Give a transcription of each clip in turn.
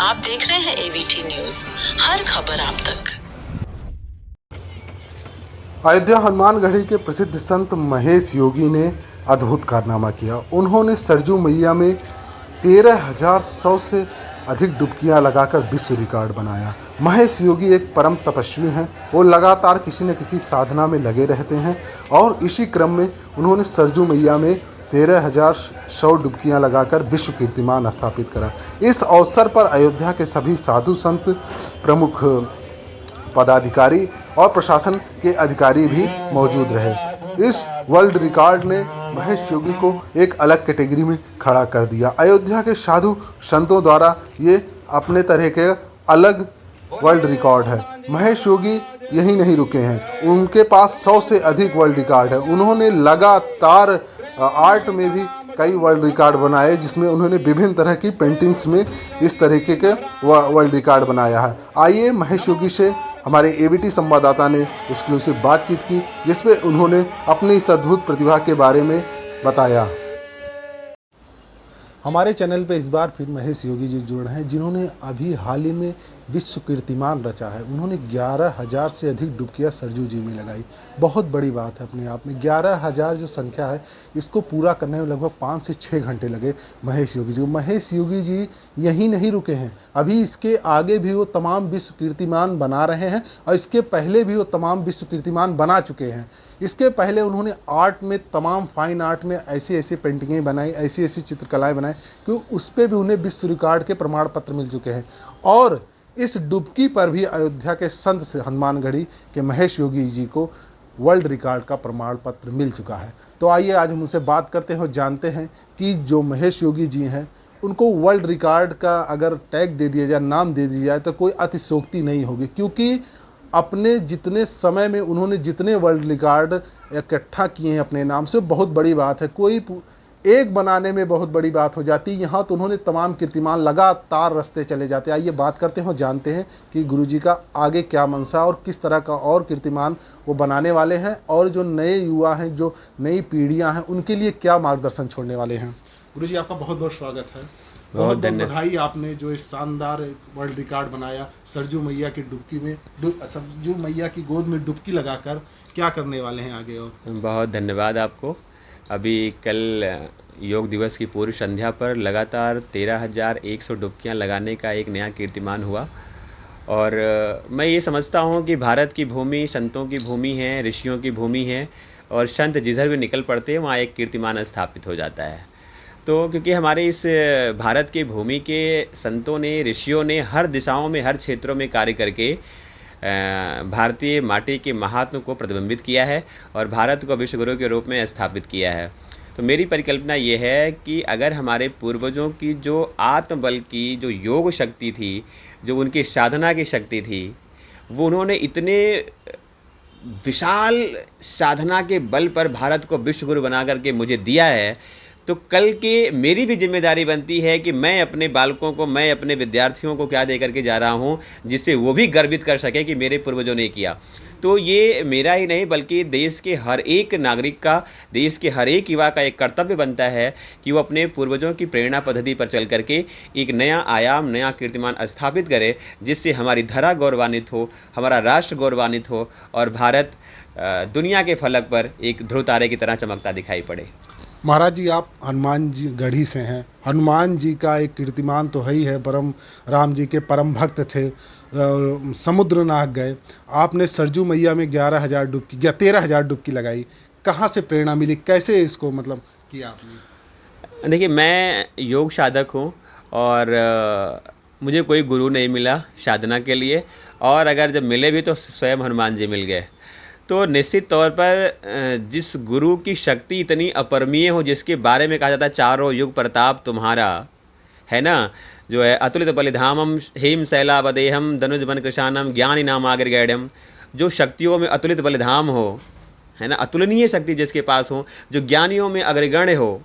आप देख रहे हैं एबीटी न्यूज, हर खबर आप तक। अयोध्या हनुमानगढ़ी के प्रसिद्ध संत महेश योगी ने अद्भुत कारनामा किया। उन्होंने सरजू मैया में 13,100 से अधिक डुबकियां लगाकर विश्व रिकॉर्ड बनाया। महेश योगी एक परम तपस्वी हैं। वो लगातार किसी न किसी साधना में लगे रहते हैं और इसी क्रम में उन्होंने सरजू मैया में 13,100 डुबकियां लगाकर विश्व कीर्तिमान स्थापित करा। इस अवसर पर अयोध्या के सभी साधु संत, प्रमुख पदाधिकारी और प्रशासन के अधिकारी भी मौजूद रहे। इस वर्ल्ड रिकॉर्ड ने महेश योगी को एक अलग कैटेगरी में खड़ा कर दिया। अयोध्या के साधु संतों द्वारा ये अपने तरह के अलग वर्ल्ड रिकॉर्ड है। महेश योगी यही नहीं रुके हैं, उनके पास 100 से अधिक वर्ल्ड रिकॉर्ड है। उन्होंने लगातार आर्ट में भी कई वर्ल्ड रिकॉर्ड बनाए, जिसमें उन्होंने विभिन्न तरह की पेंटिंग्स में इस तरीके के वर्ल्ड रिकॉर्ड बनाया है। आइए महेश योगी से हमारे एबीटी संवाददाता ने एक्सक्लूसिव बातचीत की, जिसमें उन्होंने अपनी इस अद्भुत प्रतिभा के बारे में बताया। हमारे चैनल पे इस बार फिर महेश योगी जी जुड़ रहे हैं, जिन्होंने अभी हाल ही में विश्व कीर्तिमान रचा है। उन्होंने 11,000 से अधिक डुबकियां सरजू जी में लगाई। बहुत बड़ी बात है अपने आप में। 11,000 जो संख्या है, इसको पूरा करने में लगभग 5 से 6 घंटे लगे महेश योगी जी। महेश योगी जी यहीं नहीं रुके हैं, अभी इसके आगे भी वो तमाम विश्व कीर्तिमान बना रहे हैं और इसके पहले भी वो तमाम विश्व कीर्तिमान बना चुके हैं। इसके पहले उन्होंने आर्ट में, तमाम फाइन आर्ट में ऐसी ऐसी पेंटिंगें बनाई, ऐसी ऐसी चित्रकलाएं बनाई कि उस पर भी उन्हें विश्व रिकॉर्ड के प्रमाण पत्र मिल चुके हैं। और इस डुबकी पर भी अयोध्या के संत से हनुमानगढ़ी के महेश योगी जी को वर्ल्ड रिकॉर्ड का प्रमाण पत्र मिल चुका है। तो आइए आज हम उनसे बात करते हैं और जानते हैं कि जो महेश योगी जी हैं, उनको वर्ल्ड रिकॉर्ड का अगर टैग दे दिया जाए, नाम दे दिया जाए, तो कोई अतिशयोक्ति नहीं होगी, क्योंकि अपने जितने समय में उन्होंने जितने वर्ल्ड रिकॉर्ड इकट्ठा किए हैं अपने नाम से, बहुत बड़ी बात है। कोई एक बनाने में बहुत बड़ी बात हो जाती है, यहाँ तो उन्होंने तमाम कीर्तिमान लगातार रस्ते चले जाते हैं। आइए बात करते हैं और जानते हैं कि गुरुजी का आगे क्या मंशा और किस तरह का और कीर्तिमान वो बनाने वाले हैं, और जो नए युवा हैं, जो नई पीढ़ियाँ हैं, उनके लिए क्या मार्गदर्शन छोड़ने वाले हैं। गुरुजी आपका बहुत बहुत स्वागत है। बहुत बहुत बधाई, आपने जो इस शानदार वर्ल्ड रिकॉर्ड बनाया सरजू मैया की डुबकी में, सरजू मैया की गोद में डुबकी लगाकर क्या करने वाले हैं आगे। और बहुत धन्यवाद आपको। अभी कल योग दिवस की पूर्व संध्या पर लगातार 13,100 डुबकियां लगाने का एक नया कीर्तिमान हुआ। और मैं ये समझता हूँ कि भारत की भूमि संतों की भूमि है, ऋषियों की भूमि है, और संत जिधर भी निकल पड़ते हैं वहाँ एक कीर्तिमान स्थापित हो जाता है। तो क्योंकि हमारे इस भारत की भूमि के संतों ने, ऋषियों ने हर दिशाओं में, हर क्षेत्रों में कार्य करके भारतीय माटी के महात्म को प्रतिबिंबित किया है और भारत को विश्वगुरु के रूप में स्थापित किया है। तो मेरी परिकल्पना ये है कि अगर हमारे पूर्वजों की जो आत्मबल की जो योग शक्ति थी, जो उनकी साधना की शक्ति थी, वो उन्होंने इतने विशाल साधना के बल पर भारत को विश्वगुरु बना करके मुझे दिया है, तो कल के मेरी भी जिम्मेदारी बनती है कि मैं अपने बालकों को, मैं अपने विद्यार्थियों को क्या दे करके जा रहा हूँ, जिससे वो भी गर्वित कर सके कि मेरे पूर्वजों ने किया। तो ये मेरा ही नहीं बल्कि देश के हर एक नागरिक का, देश के हर एक युवा का एक कर्तव्य बनता है कि वो अपने पूर्वजों की प्रेरणा पद्धति पर चल करके एक नया आयाम, नया कीर्तिमान स्थापित करे, जिससे हमारी धरा गौरवान्वित हो, हमारा राष्ट्र गौरवान्वित हो और भारत दुनिया के फलक पर एक ध्रुव तारे की तरह चमकता दिखाई पड़े। महाराज जी, आप हनुमान जी गढ़ी से हैं। हनुमान जी का एक कीर्तिमान तो है ही है, परम राम जी के परम भक्त थे, समुद्रनाथ गए। आपने सरजू मैया में 11,000 डुबकी या 13,000 डुबकी लगाई। कहाँ से प्रेरणा मिली, कैसे इसको मतलब किया आपने? देखिए, मैं योग साधक हूँ और मुझे कोई गुरु नहीं मिला साधना के लिए, और अगर जब मिले भी तो स्वयं हनुमान जी मिल गए। तो निश्चित तौर पर जिस गुरु की शक्ति इतनी अपरमीय हो, जिसके बारे में कहा जाता है चारों युग प्रताप तुम्हारा, है ना, जो है अतुलित बलिधामम हेम शैलावदेहम धनुज बन कृशानम ज्ञानी नाम आगर गैडम, जो शक्तियों में अतुलित बलिधाम हो, है ना, अतुलनीय शक्ति जिसके पास हो, जो ज्ञानियों में अग्रगण्य हो,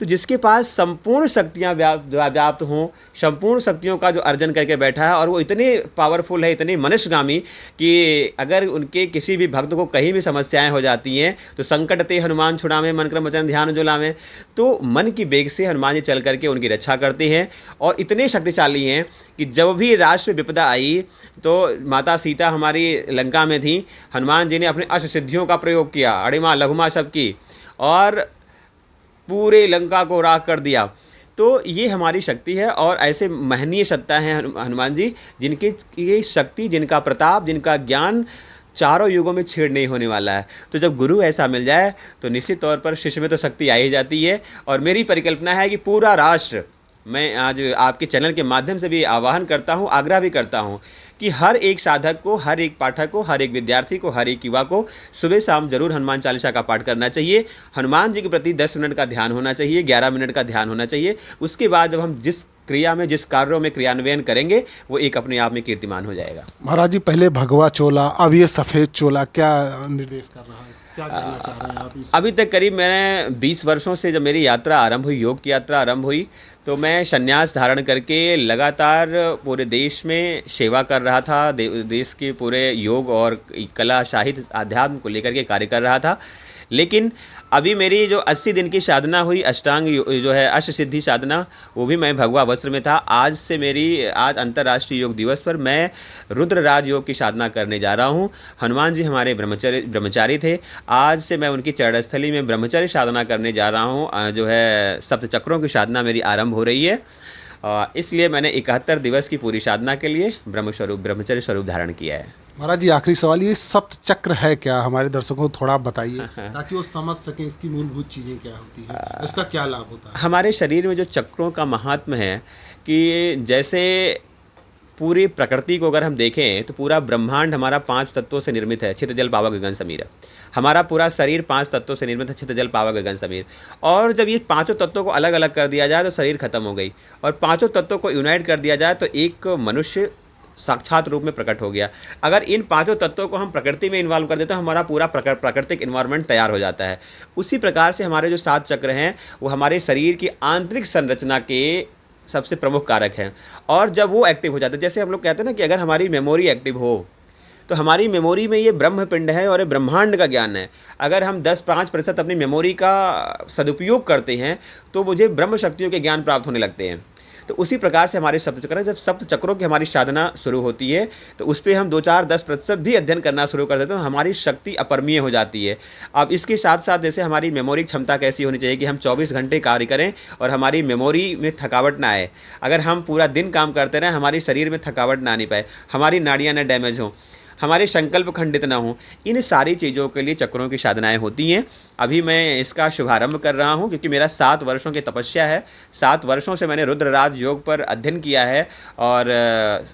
तो जिसके पास संपूर्ण शक्तियाँ व्याप्त हों, संपूर्ण शक्तियों का जो अर्जन करके बैठा है और वो इतने पावरफुल है, इतने मनुष्यगामी कि अगर उनके किसी भी भक्त को कहीं भी समस्याएं हो जाती हैं तो संकट ते हनुमान छुड़ावें मन क्रम वचन ध्यान जो लावें, तो मन की बेग से हनुमान जी चल करके उनकी रक्षा करते हैं और इतने शक्तिशाली हैं कि जब भी राष्ट्र में विपदा आई तो माता सीता हमारी लंका में थी, हनुमान जी ने अपने अष्ट सिद्धियों का प्रयोग किया, अणिमा लघुमा सबकी, और पूरे लंका को राख कर दिया। तो ये हमारी शक्ति है और ऐसे महनीय सत्ता हैं हनुमान जी, जिनकी ये शक्ति, जिनका प्रताप, जिनका ज्ञान चारों युगों में छेड़ नहीं होने वाला है। तो जब गुरु ऐसा मिल जाए तो निश्चित तौर पर शिष्य में तो शक्ति आ ही जाती है। और मेरी परिकल्पना है कि पूरा राष्ट्र, मैं आज आपके चैनल के माध्यम से भी आह्वान करता हूँ, आग्रह भी करता हूँ कि हर एक साधक को, हर एक पाठक को, हर एक विद्यार्थी को, हर एक युवा को सुबह शाम जरूर हनुमान चालीसा का पाठ करना चाहिए। हनुमान जी के प्रति 10 मिनट का ध्यान होना चाहिए, 11 मिनट का ध्यान होना चाहिए। उसके बाद जब हम जिस क्रिया में, जिस कार्यों में क्रियान्वयन करेंगे वो एक अपने आप में कीर्तिमान हो जाएगा। महाराज जी, पहले भगवा चोला, अब ये सफ़ेद चोला, क्या निर्देश कर रहा है, क्या कहना चाह रहे हैं आप इस? अभी तक करीब मैंने 20 वर्षों से, जब मेरी यात्रा आरंभ हुई, योग की यात्रा आरंभ हुई, तो मैं संन्यास धारण करके लगातार पूरे देश में सेवा कर रहा था। देश के पूरे योग और कला, साहित्य, आध्यात्म को लेकर के कार्य कर रहा था। लेकिन अभी मेरी जो 80 दिन की साधना हुई, अष्टांग जो है अष्ट सिद्धि साधना, वो भी मैं भगवा वस्त्र में था। आज अंतर्राष्ट्रीय योग दिवस पर मैं रुद्र राज योग की साधना करने जा रहा हूँ। हनुमान जी हमारे ब्रह्मचारी थे। आज से मैं उनकी चरणस्थली में ब्रह्मचर्य साधना करने जा रहा हूँ। जो है सप्त चक्रों की साधना मेरी आरंभ हो रही है। इसलिए मैंने 71 दिवस की पूरी साधना के लिए ब्रह्मचर्य स्वरूप धारण किया है। महाराज जी, आखिरी सवाल, ये सप्त चक्र है क्या? हमारे दर्शकों को थोड़ा आप बताइए ताकि वो समझ सकें इसकी मूलभूत चीज़ें क्या होती हैं, इसका क्या लाभ होता है। हमारे शरीर में जो चक्रों का महात्म्य है कि जैसे पूरी प्रकृति को अगर हम देखें तो पूरा ब्रह्मांड हमारा 5 तत्वों से निर्मित है, छित जल पावक गगन समीर। हमारा पूरा शरीर 5 तत्वों से निर्मित है, छित जल पावक गगन समीर। और जब ये पांचों तत्वों को अलग अलग कर दिया जाए तो शरीर खत्म हो गई, और पांचों तत्वों को यूनाइट कर दिया जाए तो एक मनुष्य साक्षात रूप में प्रकट हो गया। अगर इन पांचों तत्वों को हम प्रकृति में इन्वॉल्व कर देते तो हमारा पूरा प्राकृतिक इन्वायरमेंट तैयार हो जाता है। उसी प्रकार से हमारे जो 7 चक्र हैं वो हमारे शरीर की आंतरिक संरचना के सबसे प्रमुख कारक हैं। और जब वो एक्टिव हो जाते हैं, जैसे हम लोग कहते हैं ना कि अगर हमारी मेमोरी एक्टिव हो तो हमारी मेमोरी में ये ब्रह्म पिंड है और ये ब्रह्मांड का ज्ञान है। अगर हम 10-5% अपनी मेमोरी का सदुपयोग करते हैं तो मुझे ब्रह्म शक्तियों के ज्ञान प्राप्त होने लगते हैं। तो उसी प्रकार से हमारे सप्त चक्र, जब सप्त चक्रों की हमारी साधना शुरू होती है तो उस पर हम 2-4-10% भी अध्ययन करना शुरू कर देते हैं तो हमारी शक्ति अपरमीय हो जाती है। अब इसके साथ साथ जैसे हमारी मेमोरी क्षमता कैसी होनी चाहिए कि हम 24 घंटे कार्य करें और हमारी मेमोरी में थकावट ना आए। अगर हम पूरा दिन काम करते रहें, हमारी शरीर में थकावट ना आनी पाए, हमारी नाड़ियाँ ना डैमेज हों, हमारे संकल्प खंडित ना हों, इन सारी चीज़ों के लिए चक्रों की साधनाएं होती हैं। अभी मैं इसका शुभारंभ कर रहा हूं क्योंकि मेरा 7 वर्षों की तपस्या है। 7 वर्षों से मैंने रुद्रराज योग पर अध्ययन किया है और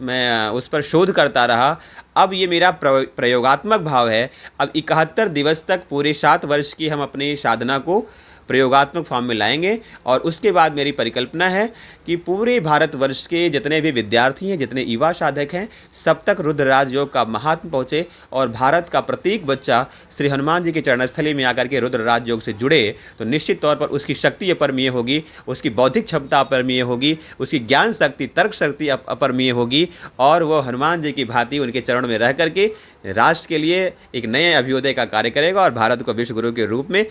मैं उस पर शोध करता रहा। अब ये मेरा प्रयोगात्मक भाव है। अब 71 दिवस तक पूरे 7 वर्ष की हम अपनी साधना को प्रयोगात्मक फॉर्म में लाएंगे और उसके बाद मेरी परिकल्पना है कि पूरे भारतवर्ष के जितने भी विद्यार्थी हैं, जितने युवा साधक हैं, सब तक रुद्रराज योग का महात्म पहुँचे और भारत का प्रत्येक बच्चा श्री हनुमान जी के चरणस्थली में आकर के रुद्रराज योग से जुड़े तो निश्चित तौर पर उसकी शक्ति अपरमीय होगी, उसकी बौद्धिक क्षमता अपरमीय होगी, उसकी ज्ञान शक्ति, तर्क शक्ति अपरमीय होगी और वो हनुमान जी की भांति उनके चरण में रह करके राष्ट्र के लिए एक नए अभ्युदय का कार्य करेगा और भारत को विश्व गुरु के रूप में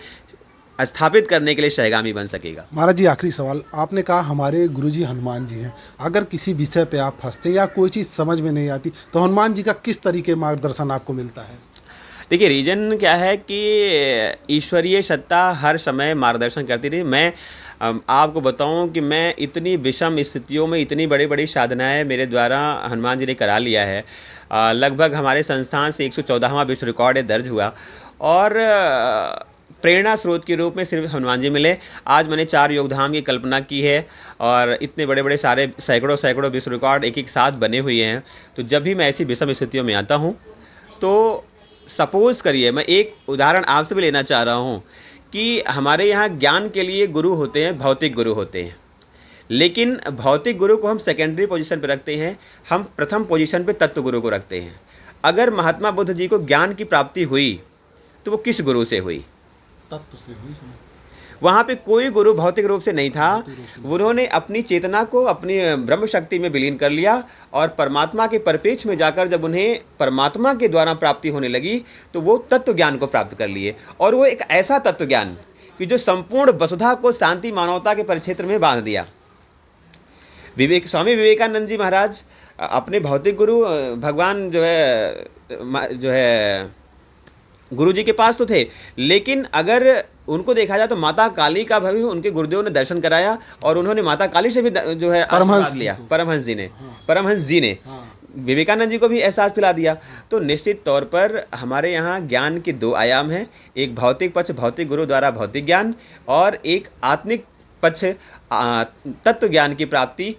स्थापित करने के लिए सहगामी बन सकेगा। महाराज जी, आखिरी सवाल, आपने कहा हमारे गुरुजी हनुमान जी हैं। अगर किसी विषय पे आप फंसते या कोई चीज़ समझ में नहीं आती तो हनुमान जी का किस तरीके मार्गदर्शन आपको मिलता है? देखिए, रीजन क्या है कि ईश्वरीय सत्ता हर समय मार्गदर्शन करती रही। मैं आपको बताऊं कि मैं इतनी विषम स्थितियों में इतनी बड़ी बड़ी साधनाएं मेरे द्वारा हनुमान जी ने करा लिया है। लगभग हमारे संस्थान से 114वां विश्व रिकॉर्ड दर्ज हुआ और प्रेरणा स्रोत के रूप में सिर्फ हनुमान जी मिले। आज मैंने 4 योगधाम की कल्पना की है और इतने बड़े बड़े सारे सैकड़ों विश्व रिकॉर्ड एक साथ बने हुए हैं। तो जब भी मैं ऐसी विषम स्थितियों में आता हूँ तो सपोज़ करिए, मैं एक उदाहरण आपसे भी लेना चाह रहा हूँ कि हमारे यहाँ ज्ञान के लिए गुरु होते हैं, भौतिक गुरु होते हैं, लेकिन भौतिक गुरु को हम सेकेंडरी पोजीशन पर रखते हैं, हम प्रथम पोजीशन पे तत्व गुरु को रखते हैं। अगर महात्मा बुद्ध जी को ज्ञान की प्राप्ति हुई तो वो किस गुरु से हुई? तत्व से हुई। वहाँ पे कोई गुरु भौतिक रूप से नहीं था। उन्होंने अपनी चेतना को अपनी ब्रह्म शक्ति में विलीन कर लिया और परमात्मा के परिपेक्ष में जाकर जब उन्हें परमात्मा के द्वारा प्राप्ति होने लगी तो वो तत्व ज्ञान को प्राप्त कर लिए। और वो एक ऐसा तत्व ज्ञान कि जो संपूर्ण वसुधा को शांति मानवता के परिक्षेत्र में बांध दिया। स्वामी विवेकानंद जी महाराज अपने भौतिक गुरु भगवान जो है गुरु जी के पास तो थे, लेकिन अगर उनको देखा जाए तो माता काली का भी उनके गुरुदेव ने दर्शन कराया और उन्होंने माता काली से भी जो है आशीर्वाद लिया। परमहंस जी ने विवेकानंद जी को भी एहसास दिला दिया। तो निश्चित तौर पर हमारे यहाँ ज्ञान के दो आयाम हैं, एक भौतिक पक्ष भौतिक गुरु द्वारा भौतिक ज्ञान और एक आत्मिक पक्ष तत्व ज्ञान की प्राप्ति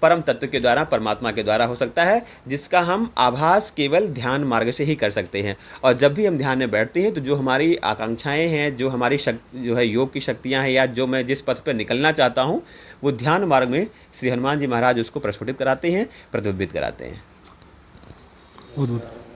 परम तत्व के द्वारा परमात्मा के द्वारा हो सकता है, जिसका हम आभास केवल ध्यान मार्ग से ही कर सकते हैं। और जब भी हम ध्यान में बैठते हैं तो जो हमारी आकांक्षाएं हैं, जो हमारी जो है योग की शक्तियां हैं, या जो मैं जिस पथ पर निकलना चाहता हूं, वो ध्यान मार्ग में श्री हनुमान जी महाराज उसको प्रस्फुटित कराते हैं, प्रतिबिंबित कराते हैं। बहुत बहुत